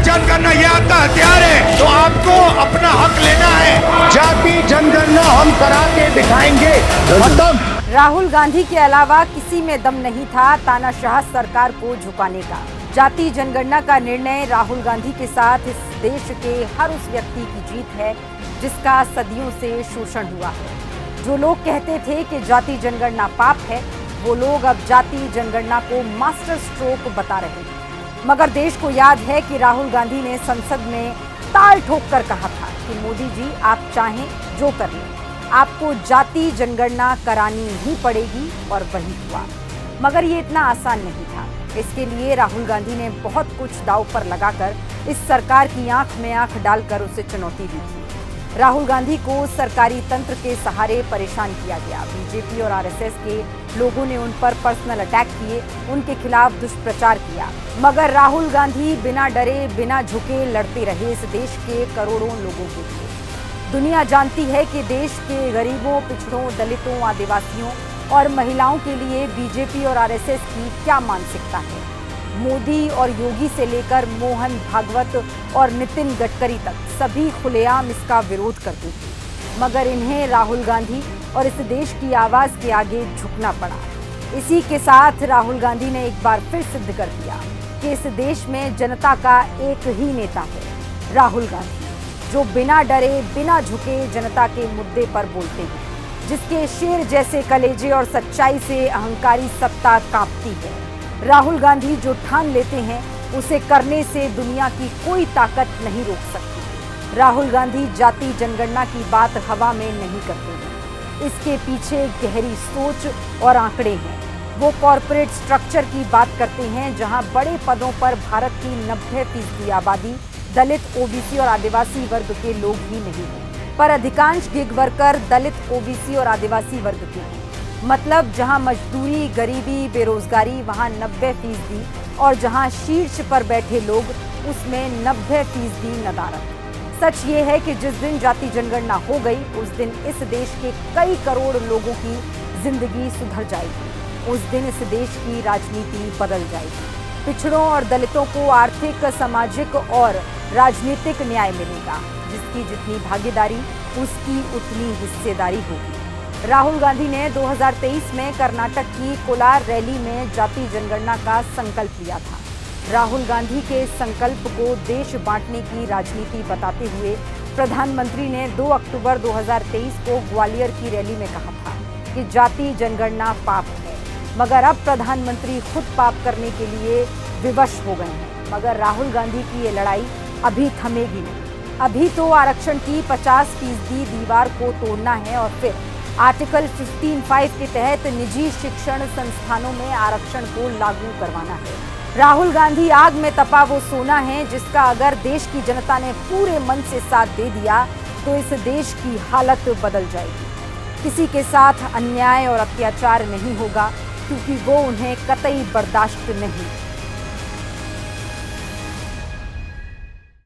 जनगणना ये आपका हथियार है, तो आपको अपना हक लेना है। जाति जनगणना हम करा के दिखाएंगे। खत्म। राहुल गांधी के अलावा किसी में दम नहीं था तानाशाह सरकार को झुकाने का। जाति जनगणना का निर्णय राहुल गांधी के साथ इस देश के हर उस व्यक्ति की जीत है जिसका सदियों से शोषण हुआ है। जो लोग कहते थे कि जाति जनगणना पाप है, वो लोग अब जाति जनगणना को मास्टर स्ट्रोक बता रहे हैं। मगर देश को याद है कि राहुल गांधी ने संसद में ताल ठोक कर कहा था कि मोदी जी आप चाहें जो कर लें, आपको जाति जनगणना करानी ही पड़ेगी, और वही हुआ। मगर ये इतना आसान नहीं था। इसके लिए राहुल गांधी ने बहुत कुछ दांव पर लगाकर इस सरकार की आंख में आंख डालकर उसे चुनौती दी थी। राहुल गांधी को सरकारी तंत्र के सहारे परेशान किया गया। बीजेपी और आरएसएस के लोगों ने उन पर पर्सनल अटैक किए, उनके खिलाफ दुष्प्रचार किया। मगर राहुल गांधी बिना डरे बिना झुके लड़ते रहे इस देश के करोड़ों लोगों के लिए। दुनिया जानती है कि देश के गरीबों, पिछड़ों, दलितों, आदिवासियों और महिलाओं के लिए बीजेपी और आरएसएस की क्या मानसिकता है। मोदी और योगी से लेकर मोहन भागवत और नितिन गडकरी तक सभी खुलेआम इसका विरोध करते थे। मगर इन्हें राहुल गांधी और इस देश की आवाज़ के आगे झुकना पड़ा। इसी के साथ राहुल गांधी ने एक बार फिर सिद्ध कर दिया कि इस देश में जनता का एक ही नेता है, राहुल गांधी, जो बिना डरे बिना झुके जनता के मुद्दे पर बोलते हैं, जिसके शेर जैसे कलेजे और सच्चाई से अहंकारी सत्ता कांपती है। राहुल गांधी जो ठान लेते हैं उसे करने से दुनिया की कोई ताकत नहीं रोक सकती। राहुल गांधी जाति जनगणना की बात हवा में नहीं करते हैं। इसके पीछे गहरी सोच और आंकड़े हैं। वो कॉरपोरेट स्ट्रक्चर की बात करते हैं जहां बड़े पदों पर भारत की 90% आबादी दलित, ओबीसी और आदिवासी वर्ग के लोग ही नहीं हैं, पर अधिकांश गिग वर्कर दलित, ओबीसी और आदिवासी वर्ग के हैं। मतलब जहां मजदूरी, गरीबी, बेरोजगारी वहां 90%, और जहां शीर्ष पर बैठे लोग उसमें 90% नदारत। सच ये है कि जिस दिन जाति जनगणना हो गई उस दिन इस देश के कई करोड़ लोगों की जिंदगी सुधर जाएगी। उस दिन इस देश की राजनीति बदल जाएगी। पिछड़ों और दलितों को आर्थिक, सामाजिक और राजनीतिक न्याय मिलेगा। जिसकी जितनी भागीदारी उसकी उतनी हिस्सेदारी होगी। राहुल गांधी ने 2023 में कर्नाटक की कोलार रैली में जाति जनगणना का संकल्प लिया था। राहुल गांधी के संकल्प को देश बांटने की राजनीति बताते हुए प्रधानमंत्री ने 2 अक्टूबर 2023 को ग्वालियर की रैली में कहा था कि जाति जनगणना पाप है। मगर अब प्रधानमंत्री खुद पाप करने के लिए विवश हो गए हैं। मगर राहुल गांधी की ये लड़ाई अभी थमेगी नहीं। अभी तो आरक्षण की 50% दीवार को तोड़ना है और फिर आर्टिकल 15(5) के तहत निजी शिक्षण संस्थानों में आरक्षण को लागू करवाना है। राहुल गांधी आग में तपा वो सोना है जिसका अगर देश की जनता ने पूरे मन से साथ दे दिया तो इस देश की हालत बदल जाएगी। किसी के साथ अन्याय और अत्याचार नहीं होगा क्योंकि वो उन्हें कतई बर्दाश्त नहीं।